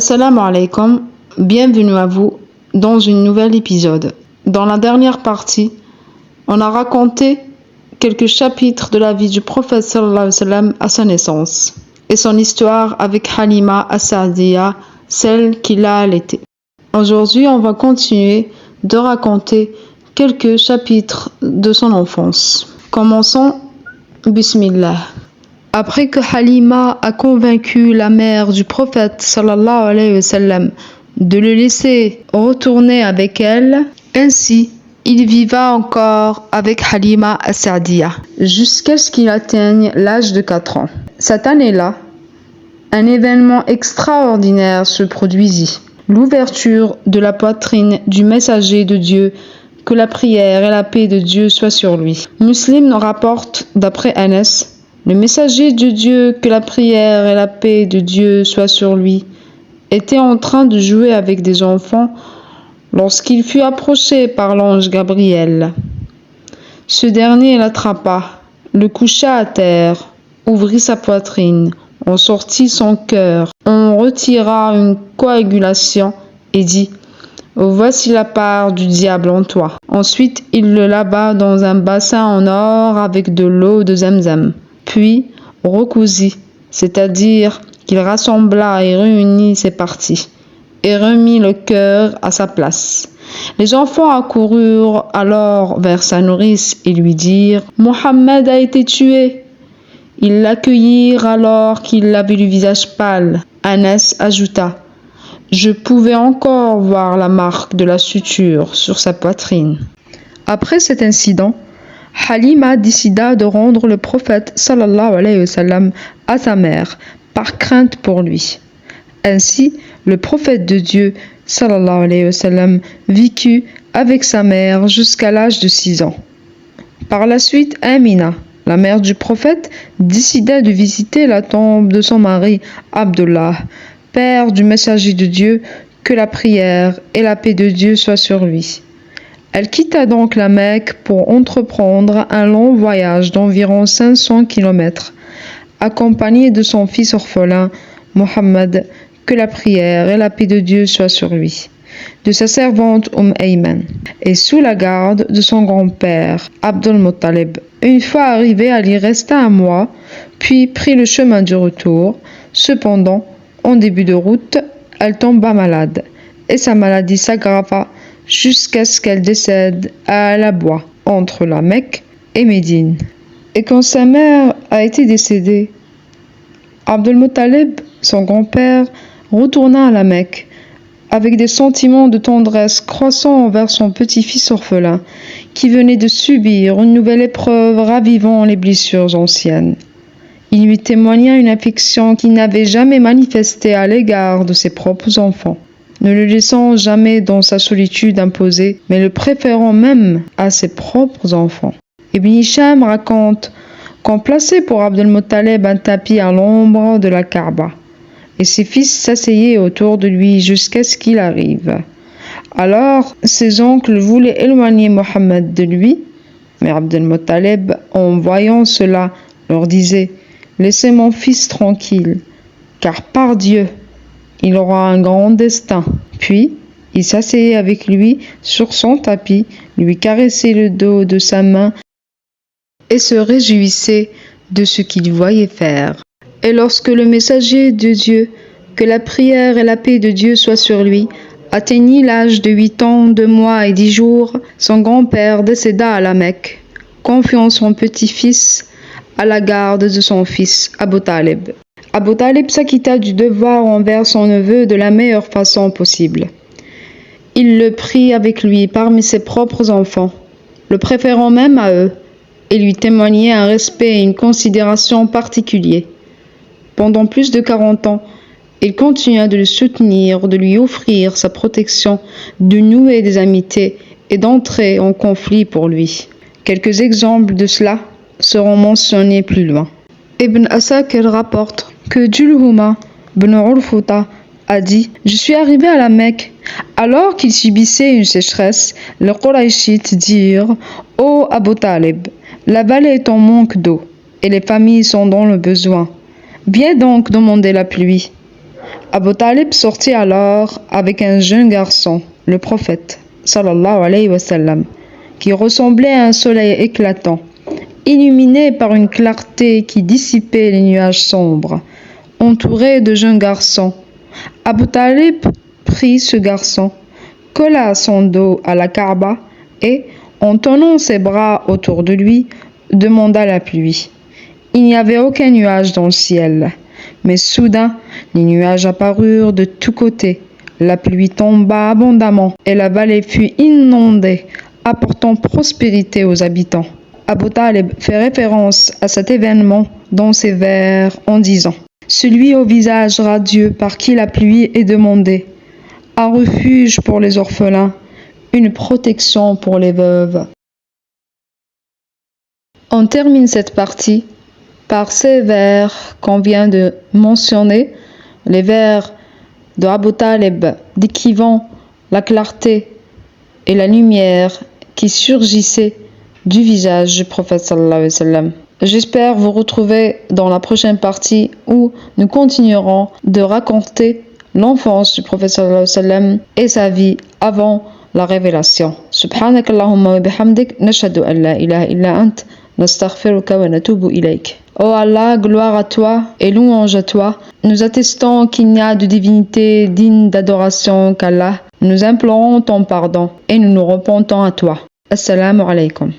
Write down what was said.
Assalamu alaikum, bienvenue à vous dans un nouvel épisode. Dans la dernière partie, on a raconté quelques chapitres de la vie du prophète sallallahu alayhi wa sallam à sa naissance et son histoire avec Halima as-Sa'diya, celle qui l'a allaitée. Aujourd'hui, on va continuer de raconter quelques chapitres de son enfance. Commençons, Bismillah. Après que Halima a convaincu la mère du prophète sallallahu alayhi wa sallam de le laisser retourner avec elle, ainsi il vivra encore avec Halima as-Sa'diya jusqu'à ce qu'il atteigne l'âge de 4 ans. Cette année-là, un événement extraordinaire se produisit. L'ouverture de la poitrine du messager de Dieu, que la prière et la paix de Dieu soient sur lui. Muslim nous rapporte d'après Anas, le messager de Dieu, que la prière et la paix de Dieu soient sur lui, était en train de jouer avec des enfants lorsqu'il fut approché par l'ange Gabriel. Ce dernier l'attrapa, le coucha à terre, ouvrit sa poitrine, en sortit son cœur, on retira une coagulation et dit « Voici la part du diable en toi ». Ensuite, il le lava dans un bassin en or avec de l'eau de Zamzam. Puis recousit, c'est-à-dire qu'il rassembla et réunit ses parties, et remit le cœur à sa place. Les enfants accoururent alors vers sa nourrice et lui dirent « Mohammed a été tué ». Ils l'accueillirent alors qu'il avait le visage pâle. Anas ajouta « Je pouvais encore voir la marque de la suture sur sa poitrine ». Après cet incident, Halima décida de rendre le prophète sallallahu alayhi wa sallam à sa mère par crainte pour lui. Ainsi, le prophète de Dieu sallallahu alayhi wa sallam vécut avec sa mère jusqu'à l'âge de 6 ans. Par la suite, Amina, la mère du prophète, décida de visiter la tombe de son mari Abdullah, père du messager de Dieu, que la prière et la paix de Dieu soient sur lui. Elle quitta donc la Mecque pour entreprendre un long voyage d'environ 500 km, accompagnée de son fils orphelin, Mohammed, que la prière et la paix de Dieu soient sur lui, de sa servante Ayman, et sous la garde de son grand-père, Abdul Muttalib. Une fois arrivée, elle y resta un mois, puis prit le chemin du retour. Cependant, en début de route, elle tomba malade, et sa maladie s'aggrava jusqu'à ce qu'elle décède à Al-Abwa, entre la Mecque et Médine. Et quand sa mère a été décédée, Abdul Muttalib, son grand-père, retourna à la Mecque, avec des sentiments de tendresse croissants envers son petit-fils orphelin, qui venait de subir une nouvelle épreuve ravivant les blessures anciennes. Il lui témoigna une affection qu'il n'avait jamais manifestée à l'égard de ses propres enfants, ne le laissant jamais dans sa solitude imposée, mais le préférant même à ses propres enfants. Ibn Hisham raconte qu'on plaçait pour Abdul Muttalib un tapis à l'ombre de la Kaaba, et ses fils s'asseyaient autour de lui jusqu'à ce qu'il arrive. Alors, ses oncles voulaient éloigner Mohammed de lui, mais Abdul Muttalib, en voyant cela, leur disait « Laissez mon fils tranquille, car par Dieu, il aura un grand destin ». Puis, il s'asseyait avec lui sur son tapis, lui caressait le dos de sa main et se réjouissait de ce qu'il voyait faire. Et lorsque le messager de Dieu, que la prière et la paix de Dieu soient sur lui, atteignit l'âge de 8 ans, 2 mois et 10 jours, son grand-père décéda à la Mecque, confiant son petit-fils à la garde de son fils, Abu Talib. Abu Talib s'acquitta du devoir envers son neveu de la meilleure façon possible. Il le prit avec lui parmi ses propres enfants, le préférant même à eux, et lui témoignait un respect et une considération particuliers. Pendant plus de 40 ans, il continua de le soutenir, de lui offrir sa protection, de nouer des amitiés et d'entrer en conflit pour lui. Quelques exemples de cela seront mentionnés plus loin. Ibn Asakir rapporte que Julhuma ibn Urfuta a dit « Je suis arrivé à la Mecque. Alors qu'il subissait une sécheresse, les Qurayshites dirent « Ô Abu Talib, la vallée est en manque d'eau et les familles sont dans le besoin. Viens donc demander la pluie. » Abu Talib sortit alors avec un jeune garçon, le prophète, sallallahu alayhi wa sallam, qui ressemblait à un soleil éclatant, illuminé par une clarté qui dissipait les nuages sombres, entouré de jeunes garçons. Abu Talib prit ce garçon, colla son dos à la Kaaba et, en tenant ses bras autour de lui, demanda la pluie. Il n'y avait aucun nuage dans le ciel, mais soudain, les nuages apparurent de tous côtés. La pluie tomba abondamment et la vallée fut inondée, apportant prospérité aux habitants. Abu Talib fait référence à cet événement dans ses vers en disant « Celui au visage radieux par qui la pluie est demandée, un refuge pour les orphelins, une protection pour les veuves. » On termine cette partie par ces vers qu'on vient de mentionner, les vers de Abu Talib décrivant la clarté et la lumière qui surgissaient du visage du prophète sallallahu alayhi wa sallam. J'espère vous retrouver dans la prochaine partie où nous continuerons de raconter l'enfance du prophète sallallahu alayhi wa sallam et sa vie avant la révélation. Subhanakallahumma wa bihamdik, nashhadu an la ilaha illa ant, nastaghfiruka wa natubu ilayk. Oh Allah, gloire à toi et louange à toi. Nous attestons qu'il n'y a de divinité digne d'adoration qu'Allah. Nous implorons ton pardon et nous nous repentons à toi. Assalamu alaykum.